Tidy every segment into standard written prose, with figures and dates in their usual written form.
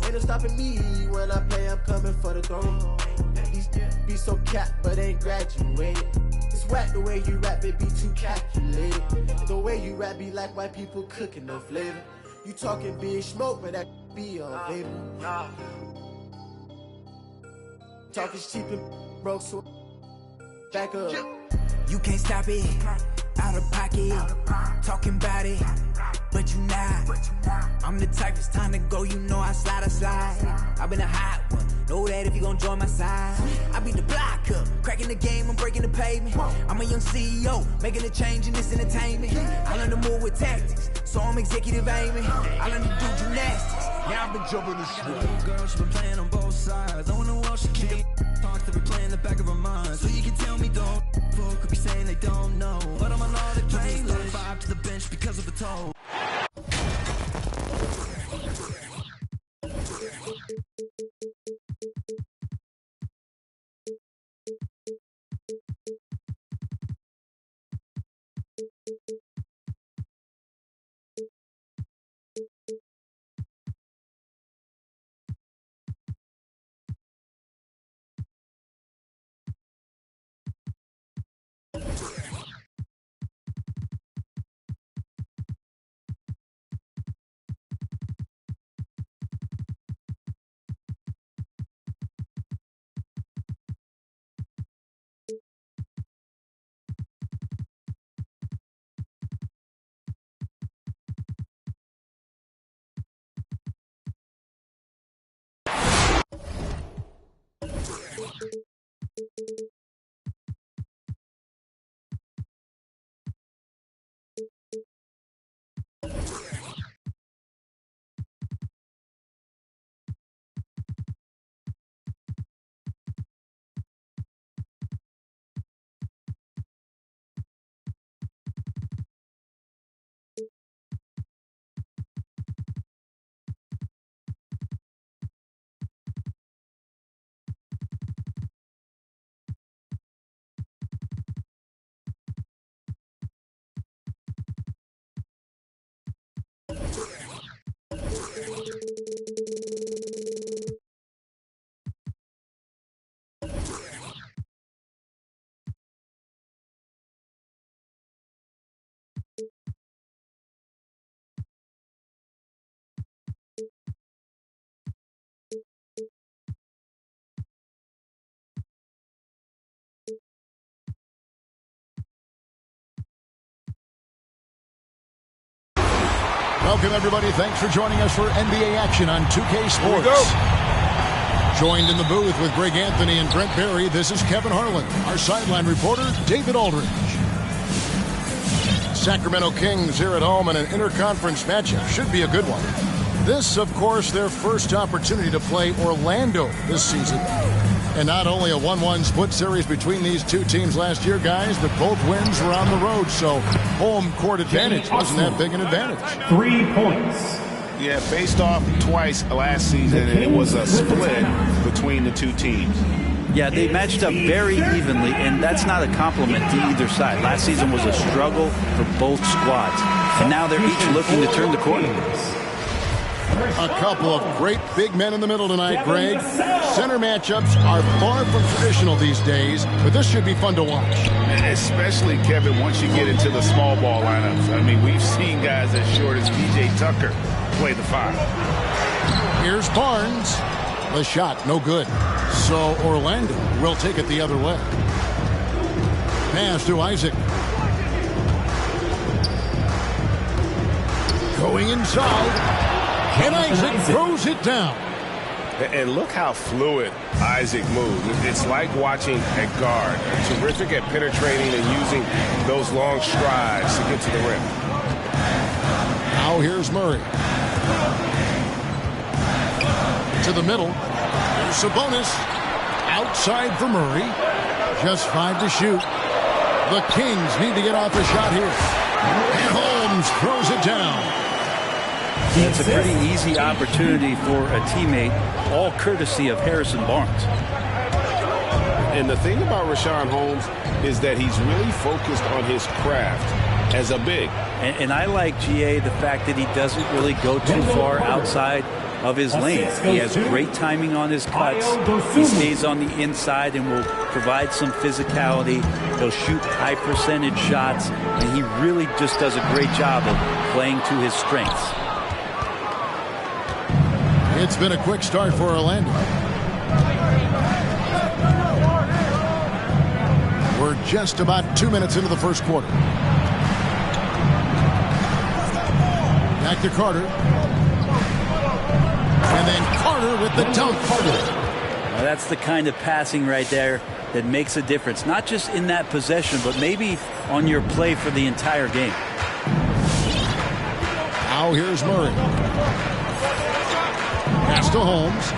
Ain't no stopping me when I play, I'm coming for the throne. These be so capped, but ain't graduated. It's whack the way you rap, it be too calculated. The way you rap be like white people cooking, no flavor. You talking big smoke, but that be all vapor. Talking cheap and broke, so back up. You can't stop it, out of pocket, talking about it, but you not. I'm the type, it's time to go, you know I slide. I've been a hot one, know that if you gon' join my side. I beat the block up, cracking the game, I'm breaking the pavement. I'm a young CEO, making a change in this entertainment. I learned to move with tactics, so I'm executive aiming. I learned to do gymnastics, now I've been jumping the shit. Little girl, she been playing on both sides. I wanna watch she keep talks to be playing in the back of her mind. So you can tell me don't fuck, could be saying they don't know. But I'm on all the playlist, vibe to the bench because of the toe. Welcome, everybody. Thanks for joining us for NBA action on 2K Sports. Joined in the booth with Greg Anthony and Brent Barry, this is Kevin Harlan. Our sideline reporter, David Aldridge. Sacramento Kings here at home in an interconference matchup. Should be a good one. This, of course, their first opportunity to play Orlando this season. And not only a 1-1 split series between these two teams last year, guys, but both wins were on the road, so home court advantage wasn't that big an advantage. 3 points. Yeah, faced off twice last season, and it was a split between the two teams. Yeah, they matched up very evenly, and that's not a compliment to either side. Last season was a struggle for both squads, and now they're each looking to turn the corner. A couple of great big men in the middle tonight, Greg. Center matchups are far from traditional these days, but this should be fun to watch. Especially, Kevin, once you get into the small ball lineups. I mean, we've seen guys as short as P.J. Tucker play the 5. Here's Barnes. The shot, no good. So Orlando will take it the other way. Pass to Isaac. Going inside. And Isaac throws it down. And look how fluid Isaac moves. It's like watching a guard. Terrific at penetrating and using those long strides to get to the rim. Now here's Murray. To the middle. There's Sabonis. Outside for Murray. Just 5 to shoot. The Kings need to get off a shot here. And Holmes throws it down. It's a pretty easy opportunity for a teammate, all courtesy of Harrison Barnes. And the thing about Richaun Holmes is that he's really focused on his craft as a big. And I like, GA, the fact that he doesn't really go too far outside of his lane. He has great timing on his cuts. He stays on the inside and will provide some physicality. He'll shoot high percentage shots, and he really just does a great job of playing to his strengths. It's been a quick start for Orlando. We're just about 2 minutes into the first quarter. Back to Carter. And then Carter with the dunk. Now that's the kind of passing right there that makes a difference. Not just in that possession, but maybe on your play for the entire game. Now here's Murray. Pass to Holmes.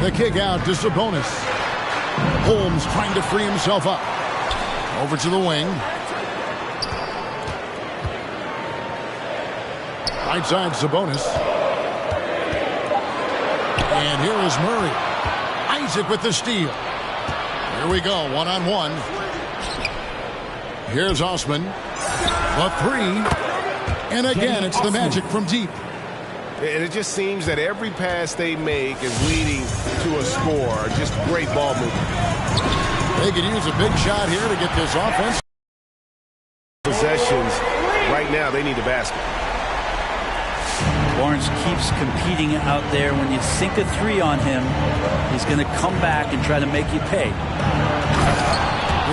The kick out to Sabonis. Holmes trying to free himself up. Over to the wing. Right side Sabonis. And here is Murray. Isaac with the steal. Here we go, one-on-one. Here's Osman. A three. And again, it's the Magic from deep. And it just seems that every pass they make is leading to a score. Just great ball movement. They could use a big shot here to get this offense. Possessions, right now, they need a basket. Lawrence keeps competing out there. When you sink a three on him, he's going to come back and try to make you pay.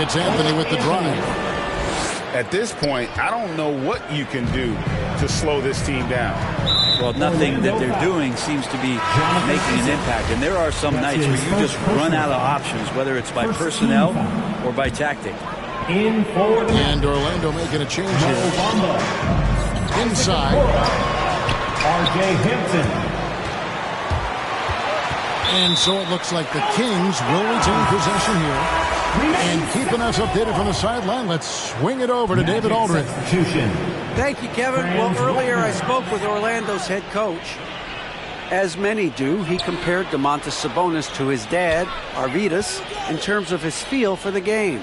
It's Anthony with the drive. At this point, I don't know what you can do to slow this team down. Well, nothing that they're doing seems to be making an impact. And there are some nights where you just run out of options, whether it's by personnel or by tactic. And Orlando making a change here. Inside. R.J. Hampton. And so it looks like the Kings will retain possession here. And keeping us updated from the sideline, let's swing it over to David Aldridge. Thank you, Kevin. Well, earlier I spoke with Orlando's head coach. As many do, he compared Domantas Sabonis to his dad, Arvydas, in terms of his feel for the game.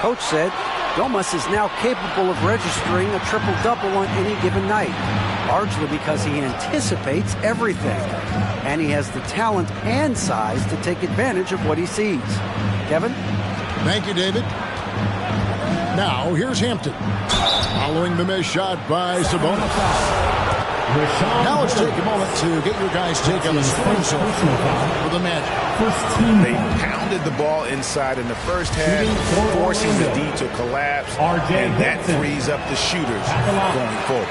Coach said, Domas is now capable of registering a triple-double on any given night, largely because he anticipates everything. And he has the talent and size to take advantage of what he sees. Kevin? Thank you, David. Now, here's Hampton. Following the missed shot by Sabonis. Now let's take a moment to get your guys' take on the scoring so for the Magic. They pounded the ball inside in the first half, forcing the D to collapse, and that frees up the shooters going forward.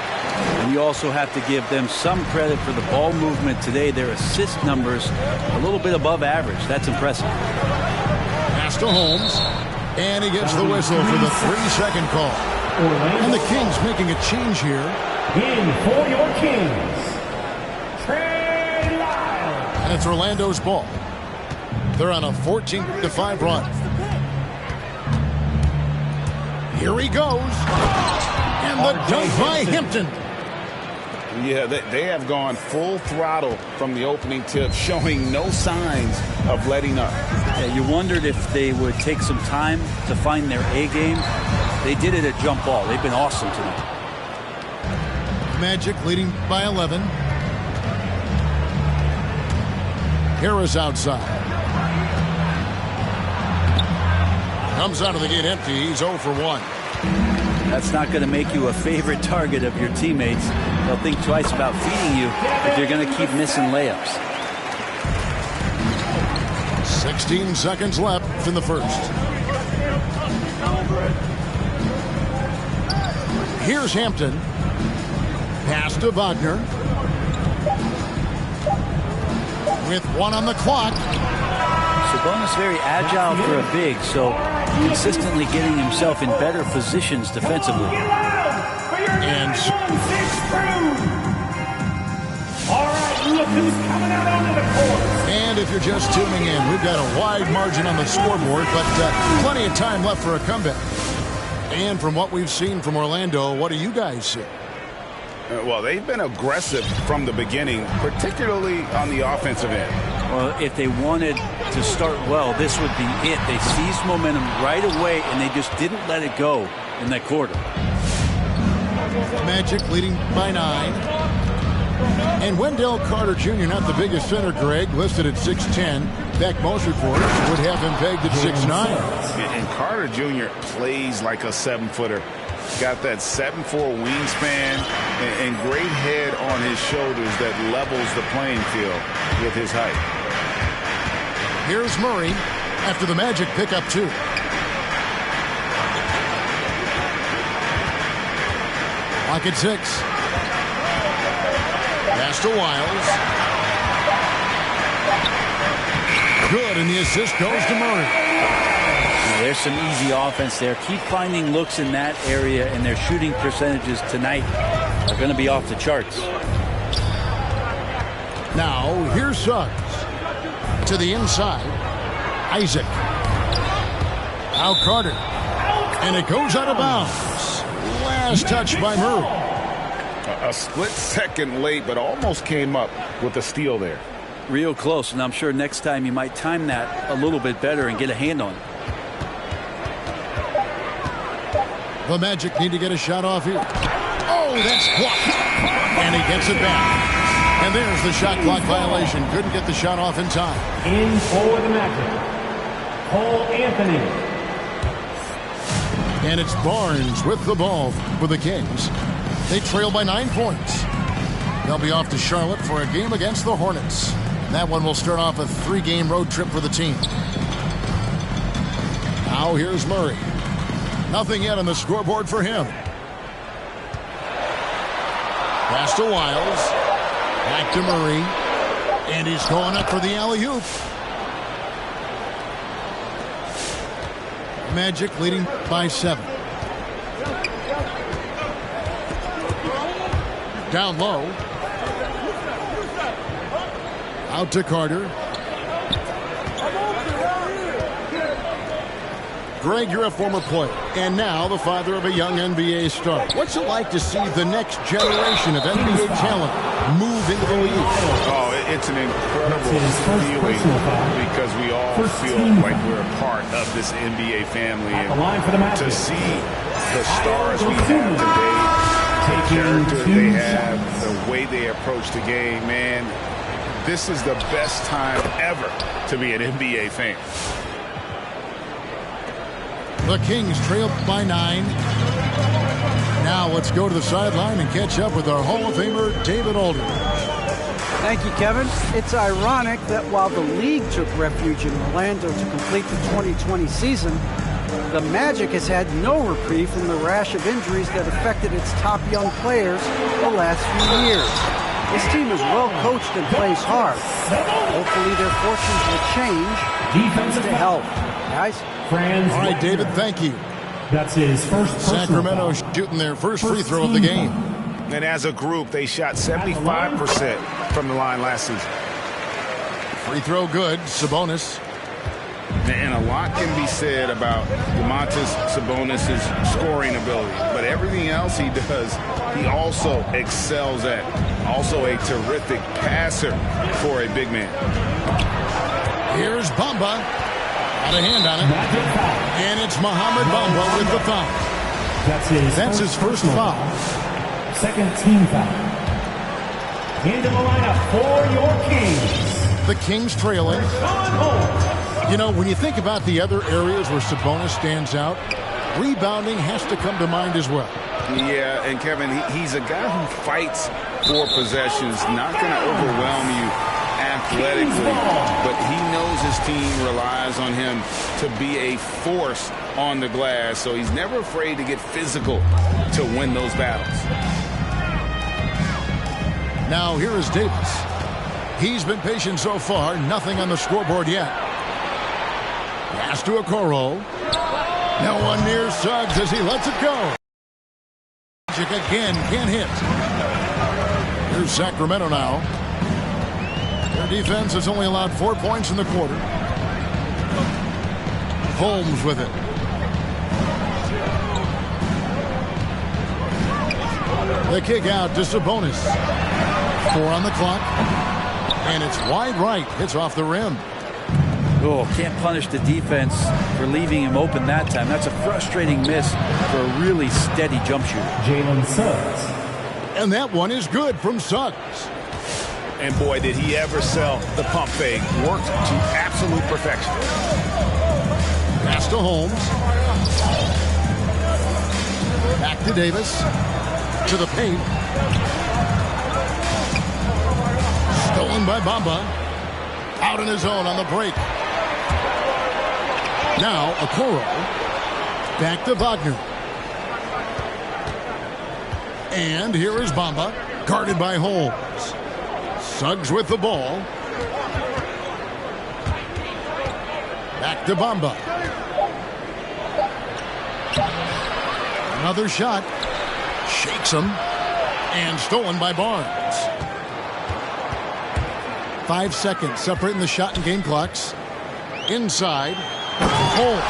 And you also have to give them some credit for the ball movement today. Their assist numbers a little bit above average. That's impressive. Pass to Holmes. And he gets the whistle for the 3-second call. And the Kings making a change here. In for your Kings, Trey Lyles. And it's Orlando's ball. They're on a 14-5 run. Here he goes. And the dunk by Hampton. Yeah, they have gone full throttle from the opening tip, showing no signs of letting up. Yeah, you wondered if they would take some time to find their A game. They did it at jump ball. They've been awesome tonight. Magic leading by 11. Harris outside. Comes out of the gate empty. He's 0 for 1. That's not going to make you a favorite target of your teammates. They'll think twice about feeding you if you're going to keep missing layups. 16 seconds left in the first. Here's Hampton. Pass to Wagner. With 1 on the clock. Sabonis very agile for a big, so consistently getting himself in better positions defensively. And All right, look who's coming out onto the court. And if you're just tuning in, we've got a wide margin on the scoreboard, but plenty of time left for a comeback. And from what we've seen from Orlando, what do you guys see? Well, they've been aggressive from the beginning, particularly on the offensive end. Well, if they wanted to start well, this would be it. They seized momentum right away, and they just didn't let it go in that quarter. Magic leading by 9. And Wendell Carter Jr., not the biggest center, Greg, listed at 6'10". In fact, most reports would have him pegged at 6'9". And Carter Jr. plays like a 7-footer. Got that 7'4" wingspan and great head on his shoulders that levels the playing field with his height. Here's Murray after the Magic pick up 2. Lock at 6. Pass to Wiles. Good, and the assist goes to Murray. There's some easy offense there. Keep finding looks in that area, and their shooting percentages tonight are going to be off the charts. Now, here's Suggs. To the inside. Isaac. Now Carter. And it goes out of bounds. Last touch by Murray. A split second late, but almost came up with a steal there. Real close, and I'm sure next time you might time that a little bit better and get a hand on it. The Magic need to get a shot off here. Oh, that's blocked. And he gets it back. And there's the shot clock violation. Couldn't get the shot off in time. In for the Magic, Cole Anthony. And it's Barnes with the ball for the Kings. They trail by 9 points. They'll be off to Charlotte for a game against the Hornets. That one will start off a 3-game road trip for the team. Now here's Murray. Nothing yet on the scoreboard for him. Pass to Wiles. Back to Murray. And he's going up for the alley-oop. Magic leading by 7. Down low. Out to Carter. Greg, you're a former player, and now the father of a young NBA star. What's it like to see the next generation of NBA talent move into the league? Oh, it's an incredible feeling because we all feel like we're a part of this NBA family. And to see the stars we have today, the character they have, the way they approach the game, man, this is the best time ever to be an NBA fan. The Kings trail by 9. Now let's go to the sideline and catch up with our Hall of Famer, David Aldridge. Thank you, Kevin. It's ironic that while the league took refuge in Orlando to complete the 2020 season, the Magic has had no reprieve from the rash of injuries that affected its top young players the last few years. This team is well coached and plays hard. Hopefully their fortunes will change thanks to help. Guys? All right, David, thank you. That's his first. Sacramento shooting their first free throw of the game. And as a group, they shot 75% from the line last season. Free throw good. Sabonis. And a lot can be said about Domantas Sabonis' scoring ability. But everything else he does, he also excels at. Also a terrific passer for a big man. Here's Bamba. Got a hand on it. And it's Mohamed Bamba with the foul. That's his first foul. Second team foul. Into the lineup for your Kings. The Kings trailing. You know, when you think about the other areas where Sabonis stands out, rebounding has to come to mind as well. Yeah, and Kevin, he's a guy who fights for possessions, not going to overwhelm you athletically, but he knows his team relies on him to be a force on the glass, so he's never afraid to get physical to win those battles. Now here is Davis. He's been patient so far, nothing on the scoreboard yet. Pass to Okoro. No one near Suggs as he lets it go. Magic again can't hit. Here's Sacramento now. Their defense has only allowed 4 points in the quarter. Holmes with it. The kick out to Sabonis. 4 on the clock. And it's wide right. Hits off the rim. Oh, can't punish the defense for leaving him open that time. That's a frustrating miss for a really steady jump shooter. Jalen Suggs. And that one is good from Suggs. And boy, did he ever sell the pump fake. Worked to absolute perfection. Pass to Holmes. Back to Davis. To the paint. Stolen by Bamba. Out in his own on the break. Now Okoro. Back to Wagner. And here is Bamba. Guarded by Holmes. Suggs with the ball. Back to Bamba. Another shot. Shakes him. And stolen by Barnes. 5 seconds separating the shot and game clocks. Inside. Holmes.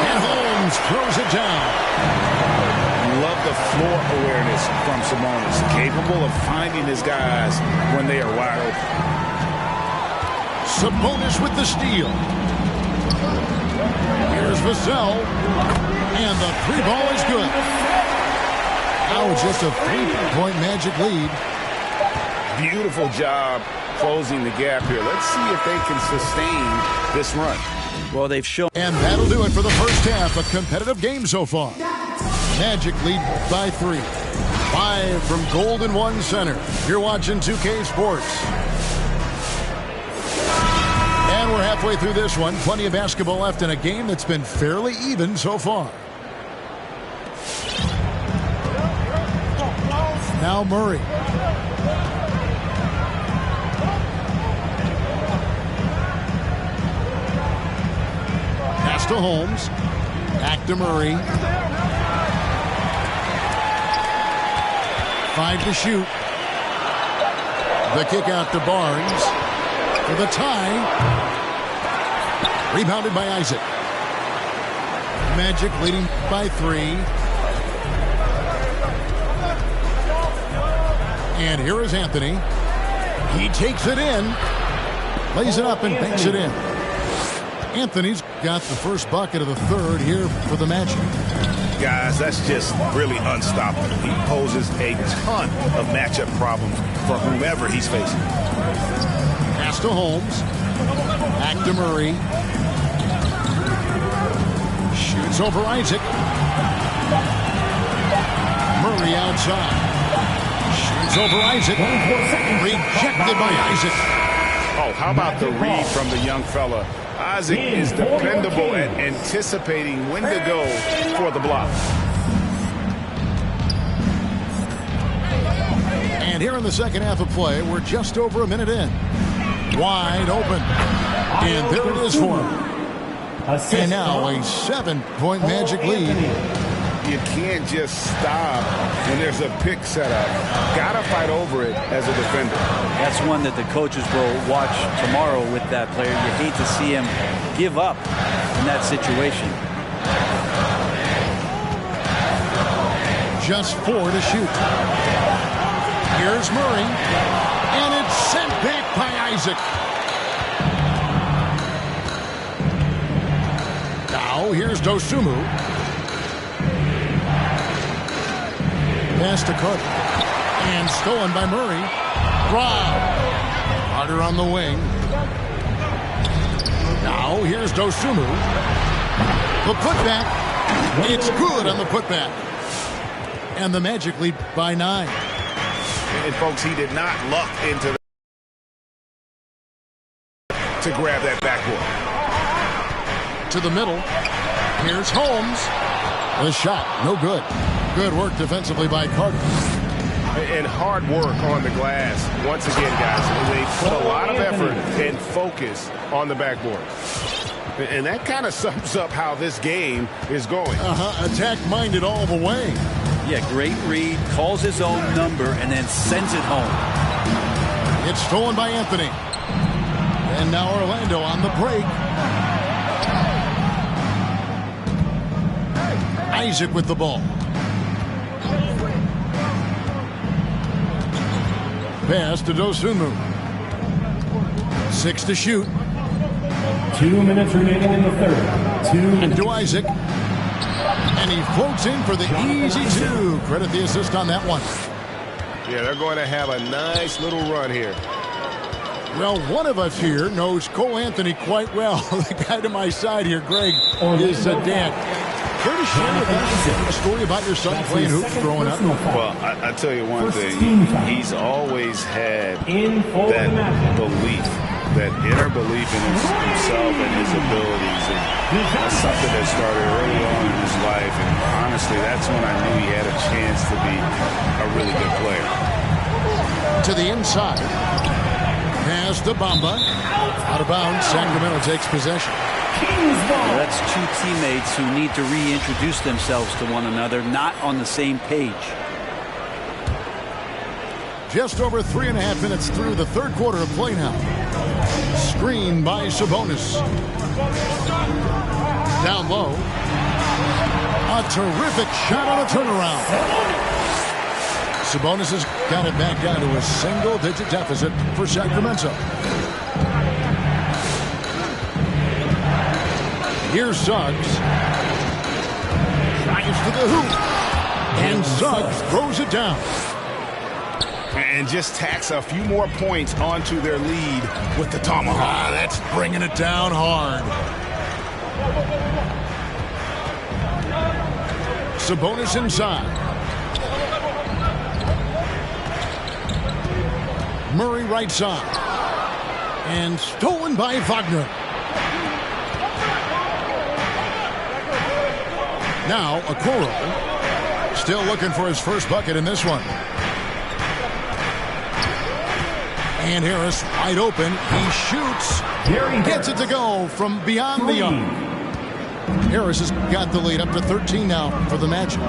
And Holmes throws it down. Love the floor awareness from Sabonis. Capable of finding his guys when they are wide open. Sabonis with the steal. Here's Vassell. And the three ball is good. Now just a 3-point Magic lead. Beautiful job closing the gap here. Let's see if they can sustain this run. Well, they've shown. And that'll do it for the first half. A competitive game so far. Magic lead by 3. 5 from Golden One Center. You're watching 2K Sports. And we're halfway through this one. Plenty of basketball left in a game that's been fairly even so far. Now Murray. Pass to Holmes. Back to Murray. 5 to shoot. The kick out to Barnes. For the tie. Rebounded by Isaac. Magic leading by 3. And here is Anthony. He takes it in. Lays it up and banks it in. Anthony's got the first bucket of the third here for the Magic. Guys, that's just really unstoppable. He poses a ton of matchup problems for whomever he's facing. Pass to Holmes. Back to Murray. Shoots over Isaac. Murray outside. Shoots over Isaac. Rejected by Isaac. Oh, how about the read from the young fella? Isaac is dependable at anticipating when to go for the block. And here in the second half of play, we're just over a minute in. Wide open. And there it is for him. And now a 7-point Magic lead. You can't just stop when there's a pick set up. Gotta fight over it as a defender. That's one that the coaches will watch tomorrow with that player. You hate to see him give up in that situation. Just 4 to shoot. Here's Murray. And it's sent back by Isaac. Now here's Dosunmu. Pass to Carter. And stolen by Murray. Rob. Carter on the wing. Now here's Dosunmu. The putback. It's good on the putback. And the Magic lead by 9. And folks, he did not luck into to grab that backboard. To the middle. Here's Holmes. The shot, no good. Good work defensively by Carter. And hard work on the glass. Once again, guys, they put a lot of effort and focus on the backboard. And that kind of sums up how this game is going. Attack-minded all the way. Yeah, great read, calls his own number, and then sends it home. It's stolen by Anthony. And now Orlando on the break. Isaac with the ball. Pass to Dosunmu. 6 to shoot. 2 minutes remaining in the third. 2 minutes. And to Isaac. And he floats in for the easy two. Credit the assist on that one. Yeah, they're going to have a nice little run here. Well, one of us here knows Cole Anthony quite well. The guy to my side here, Greg, is a dad. Care to share with us a story about your son playing hoops growing up? Well, I tell you one thing. He's always had that belief, that inner belief in himself and his abilities. And that's something that started early on in his life. And honestly, that's when I knew he had a chance to be a really good player. To the inside. Pass to Bamba. Out of bounds. Sacramento takes possession. Well, that's two teammates who need to reintroduce themselves to one another, not on the same page. Just over 3.5 minutes through the third quarter of play now. Screen by Sabonis. Down low. A terrific shot on a turnaround. Sabonis has got it back down to a single-digit deficit for Sacramento. Here's Suggs. Drives to the hoop. And Suggs throws it down. And just tacks a few more points onto their lead with the tomahawk. That's bringing it down hard. Sabonis inside. Murray right side. And stolen by Wagner. Now, Okoro still looking for his first bucket in this one. And Harris wide open. He shoots. Gets it to go from beyond the arc. Harris has got the lead up to 13 now for the Magic.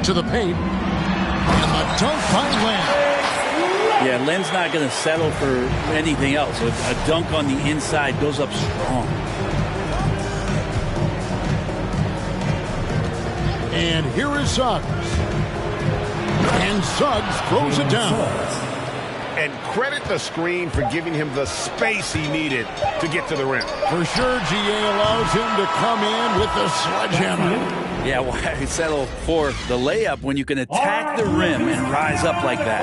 To the paint. And the dunk by Len. Yeah, Len's not going to settle for anything else. A dunk on the inside goes up strong. And here is Suggs. And Suggs throws it down. And credit the screen for giving him the space he needed to get to the rim. For sure, GA allows him to come in with the sledgehammer. Yeah, why settle for the layup when you can attack the rim and rise up like that?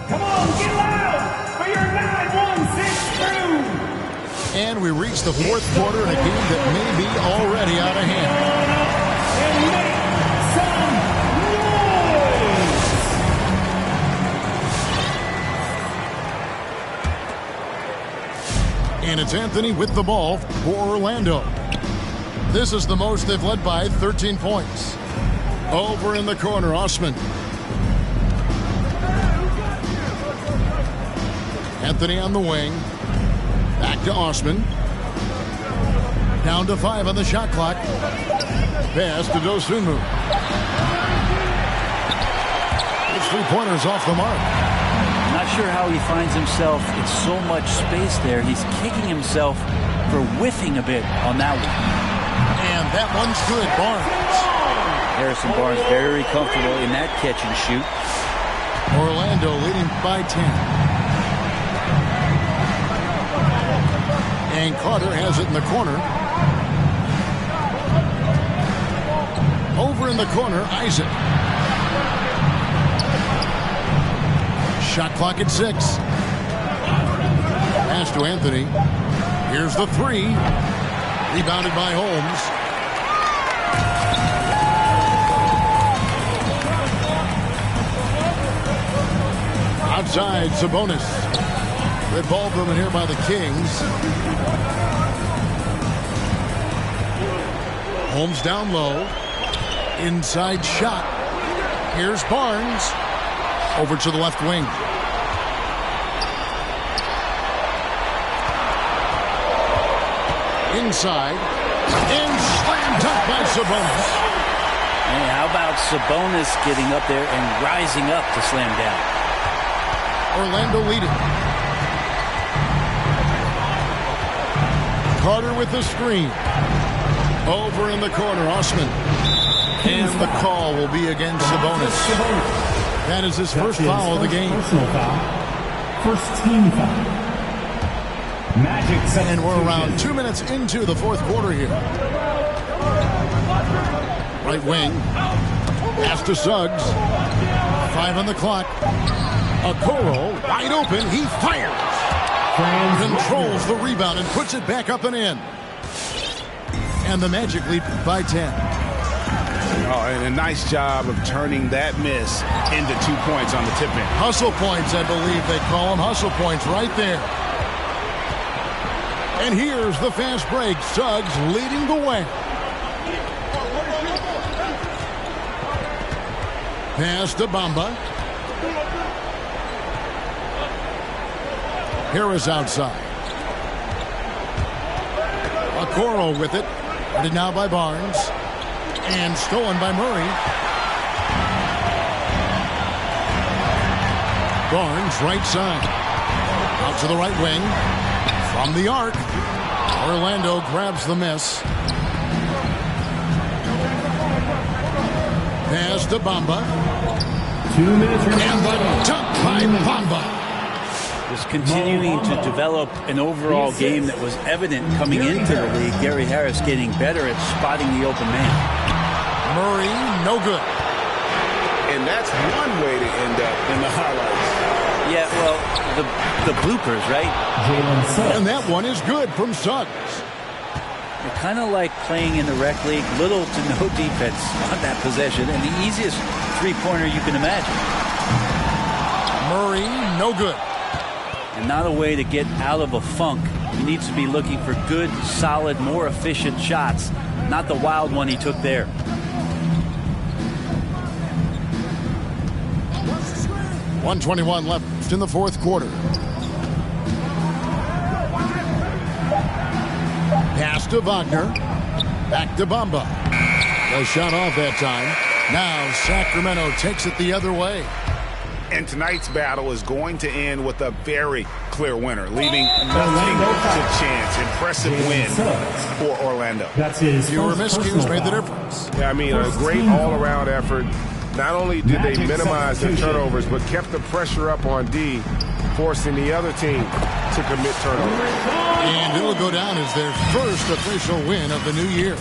Come on, get loud for your 9-1-6 crew. And we reach the fourth quarter in a game that may be already out of hand. And it's Anthony with the ball for Orlando. This is the most they've led by 13 points. Over in the corner, Osman. Anthony on the wing. Back to Osman. Down to 5 on the shot clock. Pass to Dosunmu. His three-pointer's off the mark. Not sure how he finds himself in so much space there. He's kicking himself for whiffing a bit on that one. And that one's good. Barnes. Harrison Barnes very comfortable in that catch and shoot. Orlando leading by 10. And Carter has it in the corner. Over in the corner, Isaac. Shot clock at 6. Pass to Anthony. Here's the 3. Rebounded by Holmes. Outside, Sabonis. Red ball movement here by the Kings. Holmes down low. Inside shot. Here's Barnes. Over to the left wing. Inside. And slam dunk by Sabonis. Hey, how about Sabonis getting up there and rising up to slam down? Orlando leading. Carter with the screen. Over in the corner, Osman. And the call will be against Sabonis. That is his first foul of the game. First team foul. Magic set. And we're around 2 minutes into the fourth quarter here. Right wing. Pass to Suggs. 5 on the clock. Okoro wide open. He fires. Controls the rebound and puts it back up and in. And the Magic lead by 10. Oh, and a nice job of turning that miss into 2 points on the tip in. Hustle points, I believe they call them. Hustle points right there. And here's the fast break. Suggs leading the way. Pass to Bamba. Harris outside. Okoro with it. Guarded now by Barnes. And stolen by Murray. Barnes right side. Out to the right wing. From the arc. Orlando grabs the miss. Pass to Bamba. 2 minutes remaining. And the dunk by Bamba. Just continuing to develop an overall game that was evident coming into the league. Gary Harris getting better at spotting the open man. Murray, no good. And that's one way to end up in the highlights. Yeah, well, the bloopers, right? And that one is good from Suggs. You're kind of like playing in the rec league, little to no defense on that possession, and the easiest three-pointer you can imagine. Murray, no good. And not a way to get out of a funk. He needs to be looking for good, solid, more efficient shots, not the wild one he took there. .121 left in the fourth quarter. Pass to Wagner. Back to Bamba. The shot off that time. Now Sacramento takes it the other way. And tonight's battle is going to end with a very clear winner, leaving nothing to chance. Impressive win for Orlando. That's his Fewer miscues made the difference. Yeah, I mean, a great all-around effort. Not only did they minimize their turnovers, but kept the pressure up on D, forcing the other team to commit turnovers. And it'll go down as their first official win of the new year.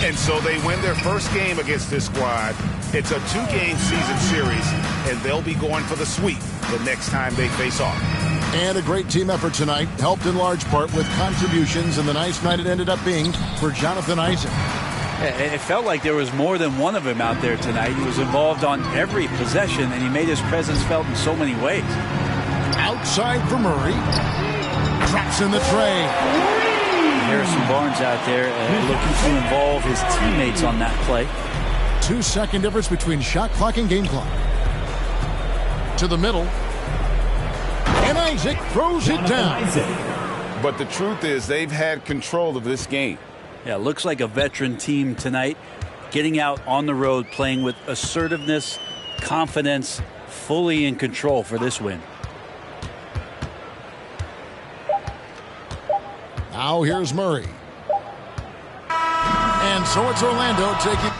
And so they win their first game against this squad. It's a 2-game season series, and they'll be going for the sweep the next time they face off. And a great team effort tonight, helped in large part with contributions, and the nice night it ended up being for Jonathan Isaac. It felt like there was more than one of him out there tonight. He was involved on every possession, and he made his presence felt in so many ways. Outside for Murray. Drops in the tray. Harrison Barnes out there looking to involve his teammates on that play. 2-second difference between shot clock and game clock. To the middle. And Isaac throws it down. But the truth is they've had control of this game. Yeah, looks like a veteran team tonight, getting out on the road, playing with assertiveness, confidence, fully in control for this win. Now here's Murray. And so it's Orlando taking...